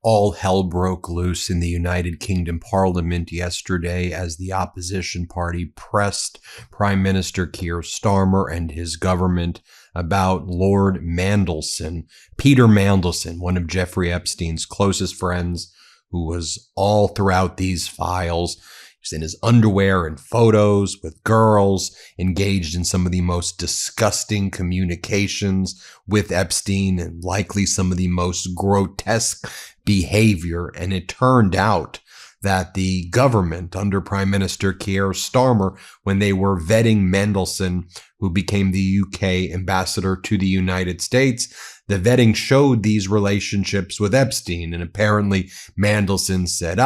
All hell broke loose in the United Kingdom Parliament yesterday as the opposition party pressed Prime Minister Kier Starmer and his government about Lord Mandelson, Peter Mandelson, one of Jeffrey Epstein's closest friends, who was all throughout these files. He's in his underwear and photos with girls, engaged in some of the most disgusting communications with Epstein and likely some of the most grotesque behavior. And it turned out that the government under Prime Minister Kier Starmer, when they were vetting Mandelson, who became the UK ambassador to the United States, the vetting showed these relationships with Epstein. And apparently Mandelson said,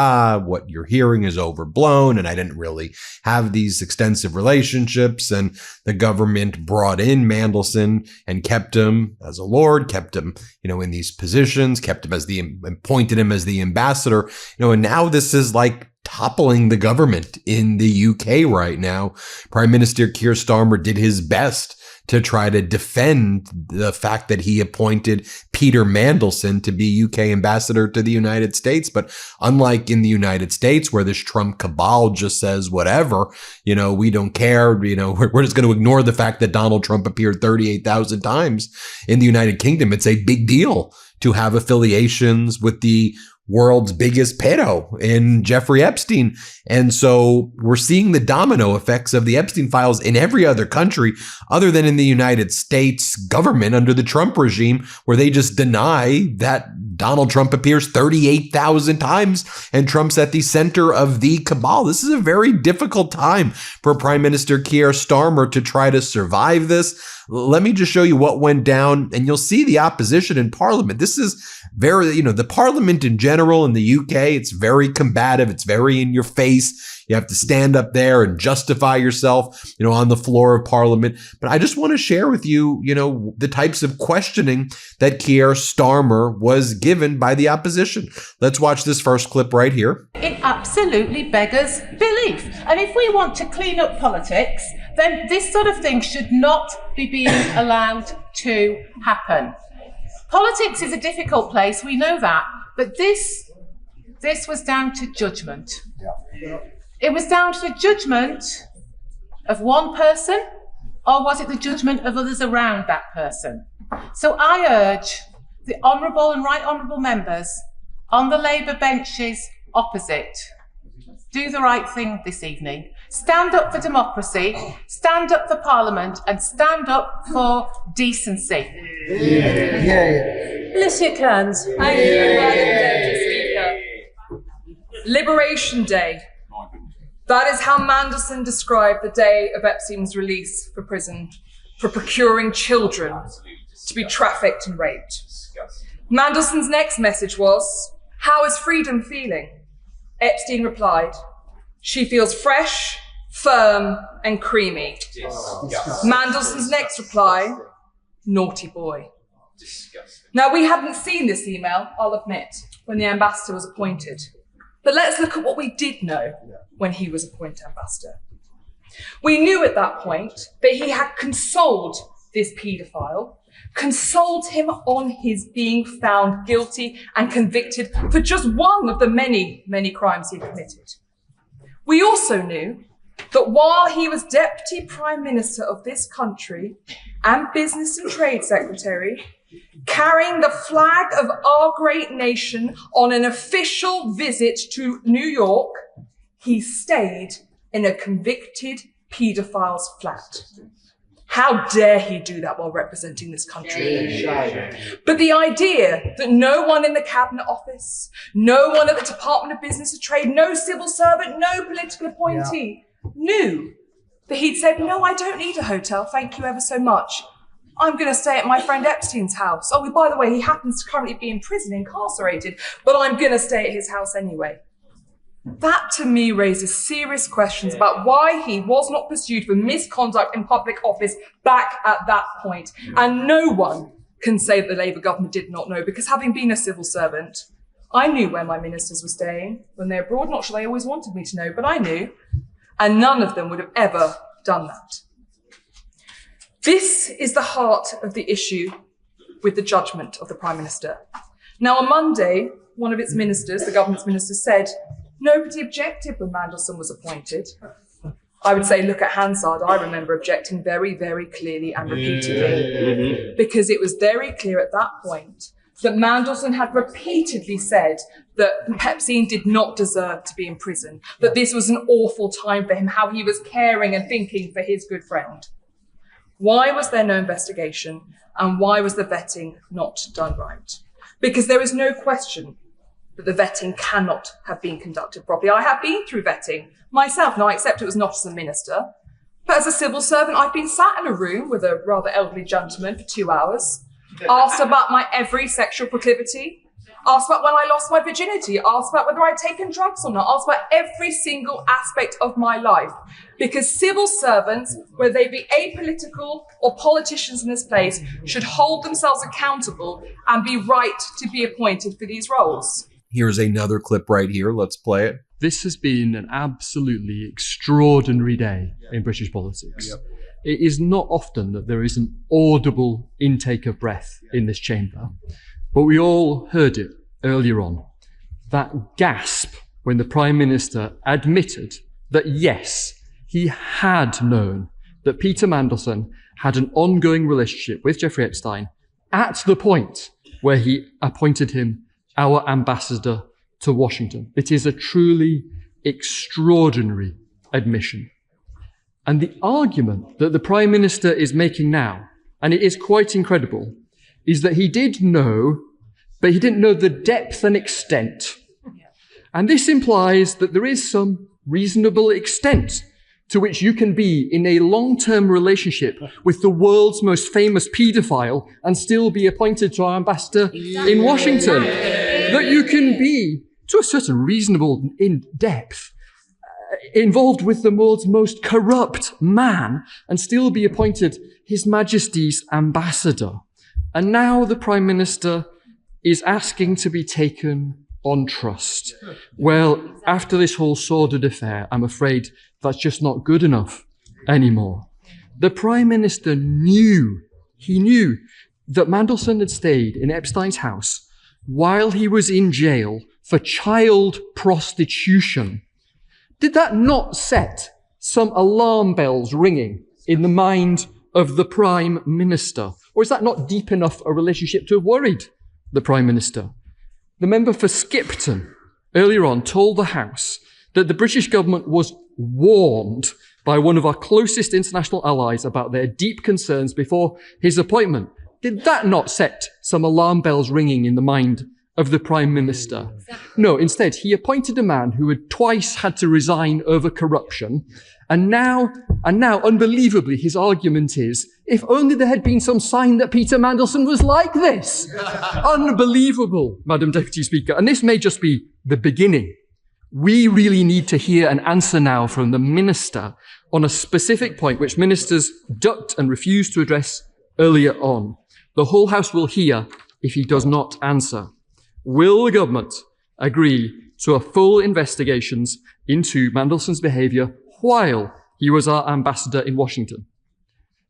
what you're hearing is overblown, and I didn't really have these extensive relationships. And the government brought in Mandelson and kept him as a lord, kept him, in these positions, kept him appointed him as the ambassador, and now this is like toppling the government in the UK right now. Prime Minister Kier Starmer did his best to try to defend the fact that he appointed Peter Mandelson to be UK ambassador to the United States. But unlike in the United States, where this Trump cabal just says whatever, we don't care, we're just going to ignore the fact that Donald Trump appeared 38,000 times. In the United Kingdom, it's a big deal to have affiliations with the world's biggest pedo in Jeffrey Epstein. And so we're seeing the domino effects of the Epstein files in every other country other than in the United States government under the Trump regime, where they just deny that Donald Trump appears 38,000 times and Trump's at the center of the cabal. This is a very difficult time for Prime Minister Kier Starmer to try to survive this. Let me just show you what went down, and you'll see the opposition in Parliament. This is very, the Parliament in general in the UK, it's very combative. It's very in your face. You have to stand up there and justify yourself, on the floor of Parliament. But I just want to share with you, the types of questioning that Kier Starmer was given by the opposition. Let's watch this first clip right here. It absolutely beggars belief. And if we want to clean up politics, then this sort of thing should not be being allowed to happen. Politics is a difficult place, we know that, but this was down to judgment. Yeah. It was down to the judgment of one person, or was it the judgment of others around that person? So I urge the honourable and right honourable members on the Labour benches opposite, do the right thing this evening. Stand up for democracy, stand up for Parliament, and stand up for decency. Alicia Kearns. Thank you, Madam Deputy Speaker. Liberation Day. That is how Mandelson described the day of Epstein's release from prison for procuring children to be trafficked and raped. Mandelson's next message was, "How is freedom feeling?" Epstein replied, "She feels fresh, firm, and creamy." Mandelson's next reply, "Naughty boy." Now, we hadn't seen this email, I'll admit, when the ambassador was appointed. But let's look at what we did know when he was appointed ambassador. We knew at that point that he had consoled this paedophile, consoled him on his being found guilty and convicted for just one of the many, many crimes he committed. We also knew that while he was Deputy Prime Minister of this country and Business and Trade Secretary, carrying the flag of our great nation on an official visit to New York, he stayed in a convicted paedophile's flat. How dare he do that while representing this country? But the idea that no one in the Cabinet Office, no one at the Department of Business and Trade, no civil servant, no political appointee knew that he'd said, "No, I don't need a hotel, thank you ever so much. I'm going to stay at my friend Epstein's house. Oh, by the way, he happens to currently be in prison, incarcerated, but I'm going to stay at his house anyway." That, to me, raises serious questions about why he was not pursued for misconduct in public office back at that point. And no one can say that the Labour government did not know, because having been a civil servant, I knew where my ministers were staying when they're abroad. Not sure they always wanted me to know, but I knew. And none of them would have ever done that. This is the heart of the issue with the judgment of the Prime Minister. Now, on Monday, one of its ministers, the government's ministers, said nobody objected when Mandelson was appointed. I would say, look at Hansard. I remember objecting very, very clearly and repeatedly, because it was very clear at that point that Mandelson had repeatedly said that Epstein did not deserve to be in prison, that this was an awful time for him, how he was caring and thinking for his good friend. Why was there no investigation, and why was the vetting not done right? Because there is no question that the vetting cannot have been conducted properly. I have been through vetting myself. Now, I accept it was not as a minister, but as a civil servant, I've been sat in a room with a rather elderly gentleman for 2 hours, asked about my every sexual proclivity, asked about when I lost my virginity, asked about whether I'd taken drugs or not, asked about every single aspect of my life. Because civil servants, whether they be apolitical or politicians in this place, should hold themselves accountable and be right to be appointed for these roles. Here's another clip right here. Let's play it. This has been an absolutely extraordinary day in British politics. Yep. It is not often that there is an audible intake of breath in this chamber, but we all heard it earlier on. That gasp when the Prime Minister admitted that, yes, he had known that Peter Mandelson had an ongoing relationship with Jeffrey Epstein at the point where he appointed him our ambassador to Washington. It is a truly extraordinary admission. And the argument that the Prime Minister is making now, and it is quite incredible, is that he did know, but he didn't know the depth and extent. And this implies that there is some reasonable extent to which you can be in a long-term relationship with the world's most famous paedophile and still be appointed to our ambassador in Washington. That you can be, to a certain reasonable in depth, involved with the world's most corrupt man and still be appointed His Majesty's ambassador. And now the Prime Minister is asking to be taken on trust. Well, after this whole sordid affair, I'm afraid that's just not good enough anymore. The Prime Minister knew that Mandelson had stayed in Epstein's house while he was in jail for child prostitution. Did that not set some alarm bells ringing in the mind of the Prime Minister? Or is that not deep enough a relationship to have worried the Prime Minister? The member for Skipton earlier on told the House that the British government was warned by one of our closest international allies about their deep concerns before his appointment. Did that not set some alarm bells ringing in the mind of the Prime Minister? No, instead, he appointed a man who had twice had to resign over corruption. And now, unbelievably, his argument is, if only there had been some sign that Peter Mandelson was like this. Unbelievable, Madam Deputy Speaker. And this may just be the beginning. We really need to hear an answer now from the Minister on a specific point which ministers ducked and refused to address earlier on. The whole House will hear if he does not answer. Will the government agree to a full investigations into Mandelson's behaviour while he was our ambassador in Washington?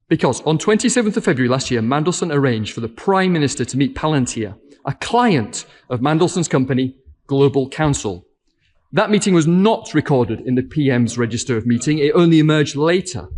Because on 27th of February last year, Mandelson arranged for the Prime Minister to meet Palantir, a client of Mandelson's company, Global Counsel. That meeting was not recorded in the PM's register of meeting. It only emerged later.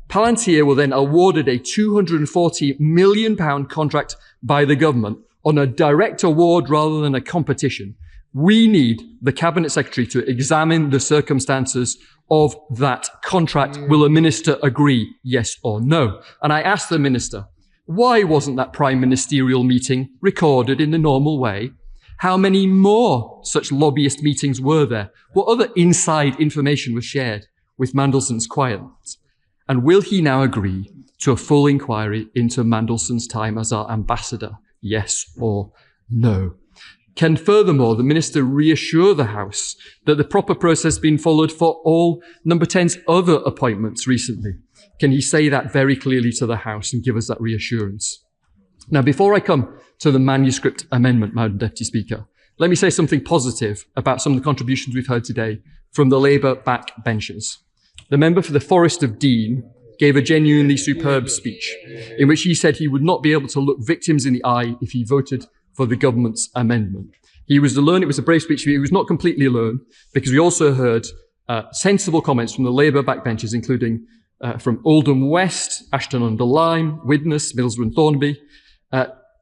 Palantir were then awarded a £240 million contract by the government on a direct award rather than a competition. We need the Cabinet Secretary to examine the circumstances of that contract. Will a minister agree, yes or no? And I asked the minister, why wasn't that prime ministerial meeting recorded in the normal way? How many more such lobbyist meetings were there? What other inside information was shared with Mandelson's clients? And will he now agree to a full inquiry into Mandelson's time as our ambassador? Yes or no? Can furthermore the minister reassure the House that the proper process has been followed for all Number 10's other appointments recently? Can he say that very clearly to the House and give us that reassurance? Now, before I come to the manuscript amendment, Madam Deputy Speaker, let me say something positive about some of the contributions we've heard today from the Labour backbenchers. The member for the Forest of Dean gave a genuinely superb speech in which he said he would not be able to look victims in the eye if he voted for the government's amendment. He was alone. It was a brave speech. He was not completely alone, because we also heard sensible comments from the Labour backbenchers, including from Oldham West, Ashton-under-Lyne, Widnes, Middlesbrough and Thornby,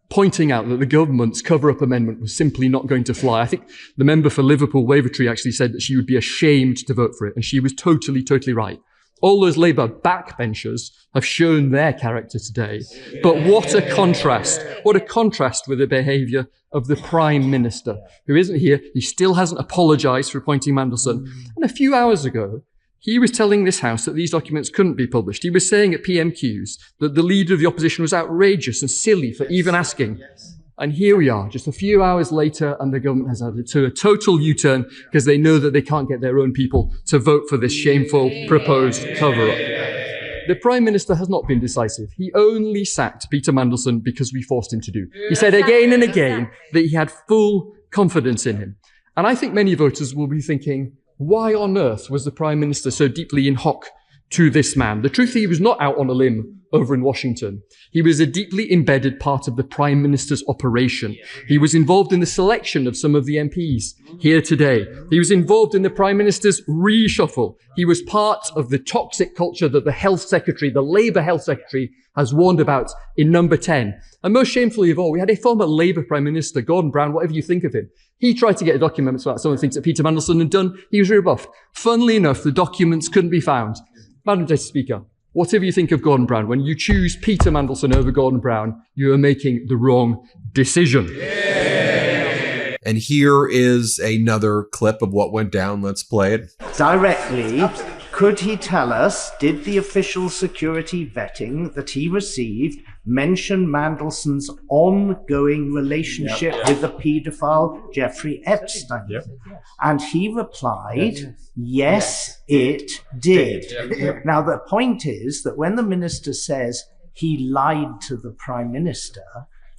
pointing out that the government's cover-up amendment was simply not going to fly. I think the member for Liverpool, Wavertree, actually said that she would be ashamed to vote for it, and she was totally, totally right. All those Labour backbenchers have shown their character today. But what a contrast. What a contrast with the behaviour of the Prime Minister, who isn't here. He still hasn't apologised for appointing Mandelson. And a few hours ago, he was telling this House that these documents couldn't be published. He was saying at PMQs that the leader of the opposition was outrageous and silly for even asking. And here we are, just a few hours later, and the government has had a total U-turn because they know that they can't get their own people to vote for this shameful proposed cover-up. The Prime Minister has not been decisive. He only sacked Peter Mandelson because we forced him to do. He said again and again that he had full confidence in him. And I think many voters will be thinking, why on earth was the Prime Minister so deeply in hock to this man? The truth is, he was not out on a limb over in Washington. He was a deeply embedded part of the Prime Minister's operation. He was involved in the selection of some of the MPs here today. He was involved in the Prime Minister's reshuffle. He was part of the toxic culture that the Health Secretary, the Labour Health Secretary, has warned about in number 10. And most shamefully of all, we had a former Labour Prime Minister, Gordon Brown, whatever you think of him. He tried to get a document about some of the things that Peter Mandelson had done. He was rebuffed. Funnily enough, the documents couldn't be found. Madam Deputy Speaker, whatever you think of Gordon Brown, when you choose Peter Mandelson over Gordon Brown, you are making the wrong decision. Yeah. And here is another clip of what went down. Let's play it. Directly, could he tell us, did the official security vetting that he received mention Mandelson's ongoing relationship with the paedophile Jeffrey Epstein? And he replied, yes, it did. Now, the point is that when the minister says he lied to the Prime Minister,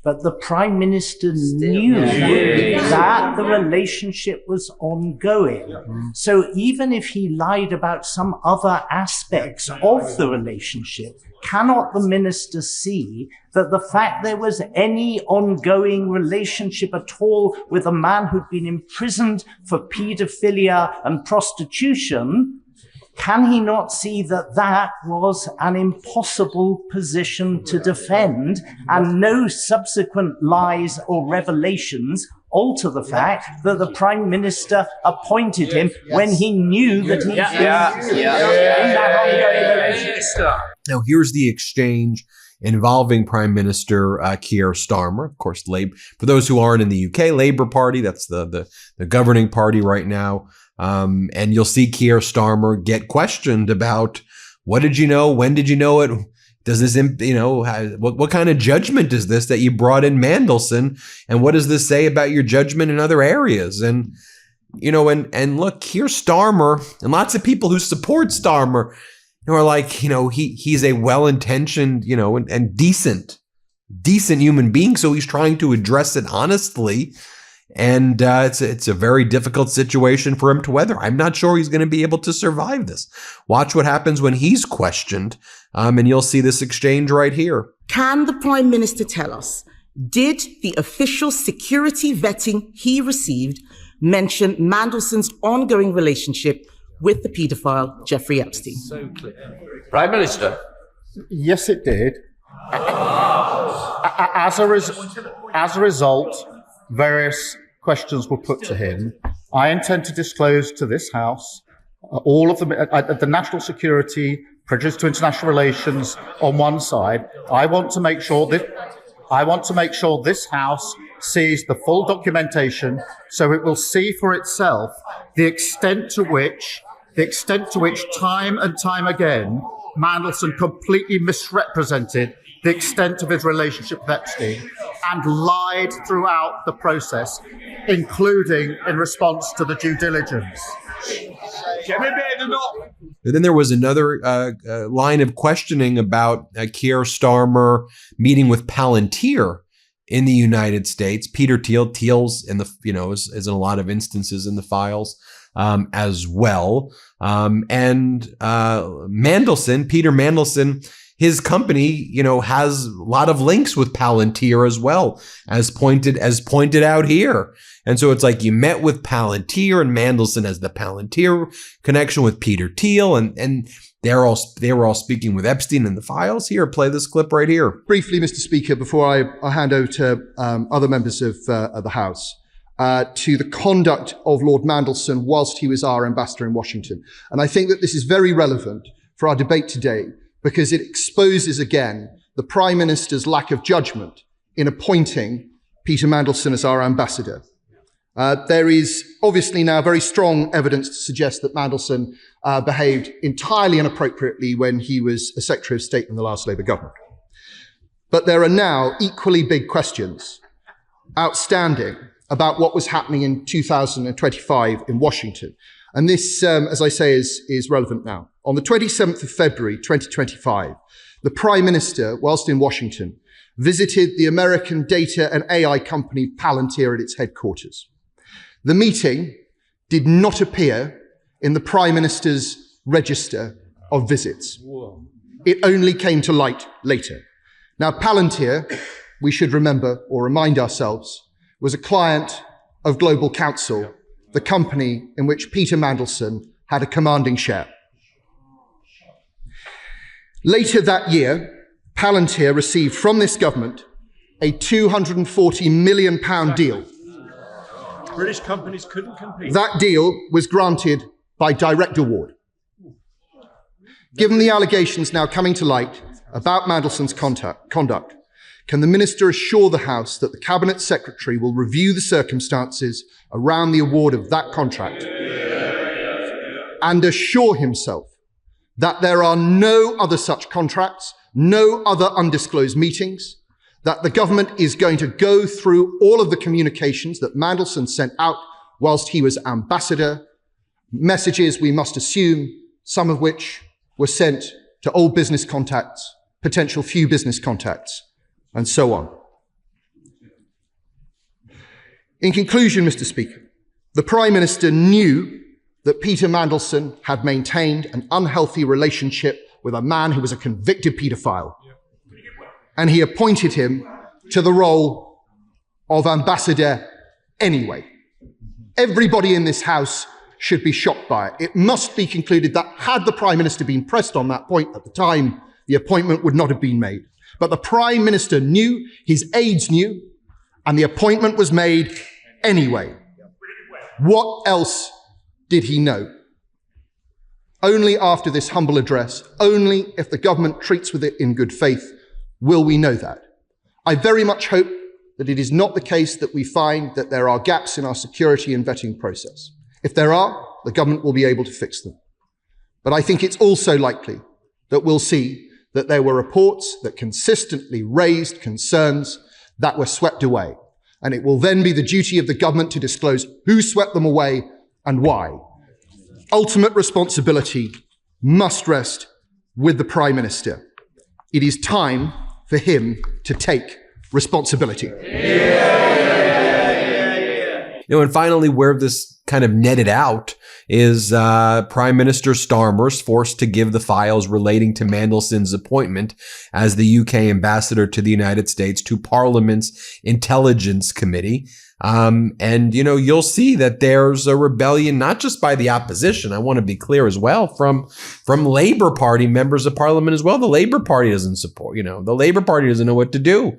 but the Prime Minister knew that the relationship was ongoing. So even if he lied about some other aspects of the relationship, cannot the minister see that the fact there was any ongoing relationship at all with a man who'd been imprisoned for paedophilia and prostitution, can he not see that that was an impossible position to defend, and no subsequent lies or revelations alter the fact that the Prime Minister appointed him when he knew that he was in that ongoing relationship? Now, here's the exchange involving Prime Minister Kier Starmer. Of course, for those who aren't in the UK, Labour Party, that's the governing party right now. And you'll see Kier Starmer get questioned about, what did you know? When did you know it? Does this, what kind of judgment is this that you brought in Mandelson? And what does this say about your judgment in other areas? And, and look, Kier Starmer and lots of people who support Starmer are like, he's a well-intentioned, and decent human being. So he's trying to address it honestly. And it's a very difficult situation for him to weather. I'm not sure he's going to be able to survive this. Watch what happens when he's questioned, and you'll see this exchange right here. Can the Prime Minister tell us, did the official security vetting he received mention Mandelson's ongoing relationship with the paedophile Jeffrey Epstein? So clear. Prime Minister. Yes, it did. As a result, various questions were put to him. I intend to disclose to this House all of the national security, prejudice to international relations on one side. I want to make sure this House sees the full documentation, so it will see for itself the extent to which time and time again Mandelson completely misrepresented the extent of his relationship with Epstein and lied throughout the process, including in response to the due diligence. And then there was another line of questioning about Kier Starmer meeting with Palantir in the United States. Peter Thiel's in the is in a lot of instances in the files as well. And Peter Mandelson, his company, you know, has a lot of links with Palantir as well, as pointed out here. And so it's like you met with Palantir, and Mandelson has the Palantir connection with Peter Thiel, and they were all speaking with Epstein in the files. Here, play this clip right here. Briefly, Mr. Speaker, before I hand over to other members of the House, to the conduct of Lord Mandelson whilst he was our ambassador in Washington. And I think that this is very relevant for our debate today, because it exposes again the Prime Minister's lack of judgment in appointing Peter Mandelson as our ambassador. There is obviously now very strong evidence to suggest that Mandelson behaved entirely inappropriately when he was a Secretary of State in the last Labour government. But there are now equally big questions outstanding about what was happening in 2025 in Washington. And this, as I say, is relevant now. On the 27th of February, 2025, the Prime Minister, whilst in Washington, visited the American data and AI company Palantir at its headquarters. The meeting did not appear in the Prime Minister's register of visits. It only came to light later. Now, Palantir, we should remember or remind ourselves, was a client of Global Counsel, the company in which Peter Mandelson had a commanding share. Later that year, Palantir received from this government a £240 million deal. British companies couldn't compete. That deal was granted by direct award. Given the allegations now coming to light about Mandelson's conduct, can the Minister assure the House that the Cabinet Secretary will review the circumstances around the award of that contract and assure himself that there are no other such contracts, no other undisclosed meetings, that the government is going to go through all of the communications that Mandelson sent out whilst he was ambassador, messages we must assume, some of which were sent to old business contacts, potential few business contacts, and so on. In conclusion, Mr. Speaker, the Prime Minister knew that Peter Mandelson had maintained an unhealthy relationship with a man who was a convicted paedophile, and he appointed him to the role of ambassador anyway. Everybody in this House should be shocked by it. It must be concluded that had the Prime Minister been pressed on that point at the time, the appointment would not have been made. But the Prime Minister knew, his aides knew, and the appointment was made anyway. What else did he know? Only after this humble address, only if the government treats with it in good faith, will we know that. I very much hope that it is not the case that we find that there are gaps in our security and vetting process. If there are, the government will be able to fix them. But I think it's also likely that we'll see that there were reports that consistently raised concerns that were swept away. And it will then be the duty of the government to disclose who swept them away and why. Ultimate responsibility must rest with the Prime Minister. It is time for him to take responsibility. You know, and finally, where this kind of netted out is Prime Minister Starmer's forced to give the files relating to Mandelson's appointment as the UK ambassador to the United States to Parliament's Intelligence Committee. And, you know, you'll see that there's a rebellion, not just by the opposition. I want to be clear as well, from Labour Party members of Parliament as well. The Labour Party doesn't support, the Labour Party doesn't know what to do,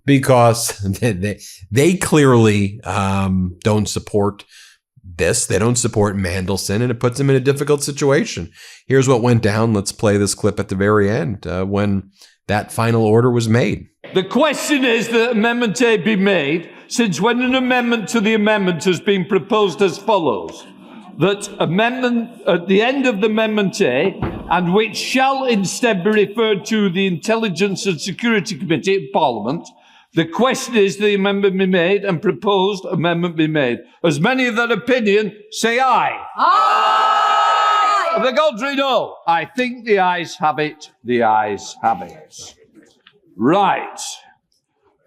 because they clearly don't support this. They don't support Mandelson, and it puts them in a difficult situation. Here's what went down. Let's play this clip at the very end when that final order was made. The question is that Amendment A be made, since when an amendment to the amendment has been proposed as follows, that amendment at the end of the Amendment A, and which shall instead be referred to the Intelligence and Security Committee of Parliament, the question is the amendment be made and proposed amendment be made. As many of that opinion, say aye. Aye! The contrary, no. I think the ayes have it. The ayes have it. Right.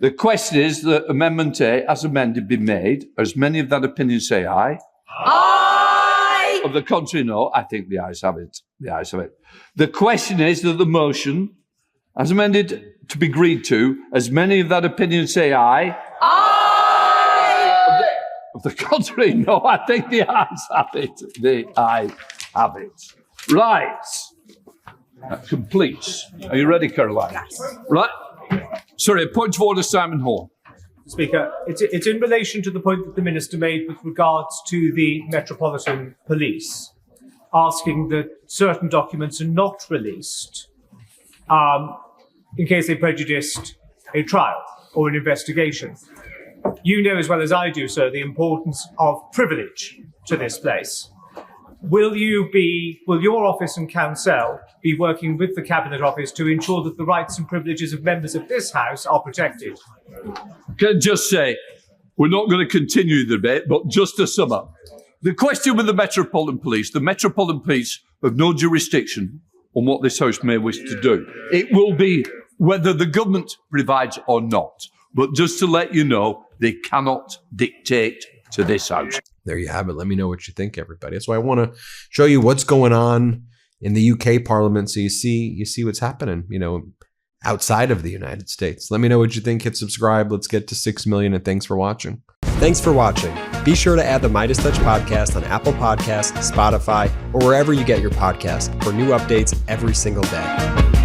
The question is that Amendment A, as amended, be made. As many of that opinion, say aye. Aye! Of the contrary, no. I think the ayes have it. The ayes have it. The question is that the motion As amended to be agreed to, as many of that opinion say aye. Aye! Of the contrary, no, I think the ayes have it. The ayes have it. Right. That completes. Are you ready, Caroline? Yes. Right. Sorry, a point of order, Simon Horn. Speaker, it's in relation to the point that the Minister made with regards to the Metropolitan Police, asking that certain documents are not released in case they prejudiced a trial or an investigation. You know as well as I do, sir, the importance of privilege to this place. Will your office and council be working with the Cabinet Office to ensure that the rights and privileges of members of this House are protected? Can I just say, we're not going to continue the debate, but just to sum up. The question with the Metropolitan Police have no jurisdiction on what this House may wish to do. It will be whether the government provides or not. But just to let you know, they cannot dictate to this House. There you have it. Let me know what you think, everybody. That's why I want to show you what's going on in the UK Parliament, so you see what's happening, outside of the United States. Let me know what you think. Hit subscribe. Let's get to 6 million, and thanks for watching. Thanks for watching. Be sure to add the MeidasTouch podcast on Apple Podcasts, Spotify, or wherever you get your podcasts for new updates every single day.